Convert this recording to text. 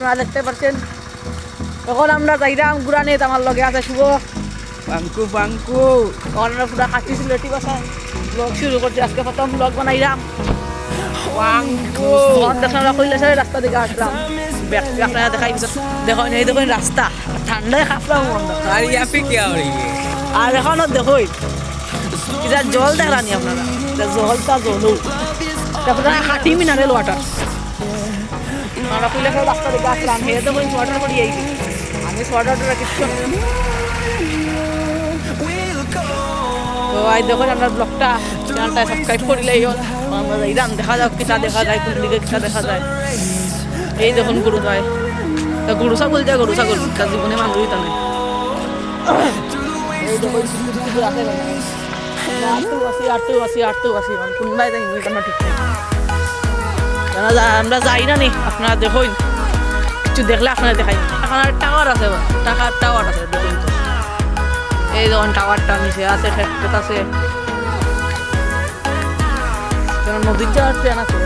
আপনারা দেখতে পাচ্ছেন এখন আমরা যাইরাম গুড়ানে আমার লগে আছে শুভ পাঙ্কু পাঙ্কু আমরা পুরা খাচ্ছি সিলেটি ভাষায় ব্লগ শুরু করছি আজকে প্রথম ব্লগ বানাইলাম পাঙ্কু তখন দেখলাম আমরা কৈলাসের রাস্তা দিকে আসলাম আপনারা দেখাই দেখুন এই দেখুন রাস্তা ঠান্ডায় খাফলাম আর ইয়া পে কি हो रही है আর এখনও দেখুন এটা জল দেখলানি আপনারা এটা জলটা জলু তারপরে হাতি মিনারেল ওয়াটার আমরা কৈলাসের রাস্তা দিকে আসলাম এই দেখুন ওয়াটার পড়ি আইছি আমি ওয়াটারটা কিছু তো আই দেখুন আমরা ব্লগটা চ্যানেলটা সাবস্ক্রাইব করিলেই হল আমরা যাইলাম দেখা যাক কিটা দেখা যায় কোন দিকে কিটা দেখা যায় এই দেখুন গরু যায় তা গরু ছাগল যায় গরু ছাগল তার জীবনে মানুষই তা নেই এই দেখুন কিছু আছে আটটু কোনবাই যাই ওই কেন ঠিক নেই আমরা যাই না নি আপনারা দেখুন কিছু দেখলে আপনারা দেখাই এখন টাওয়ার আছে টাওয়ার আছে দেখুন তো এই যখন টাওয়ারটা নিচে আছে ফ্যাক্টরি আছে নদীর যাওয়ার ট্রেন আছে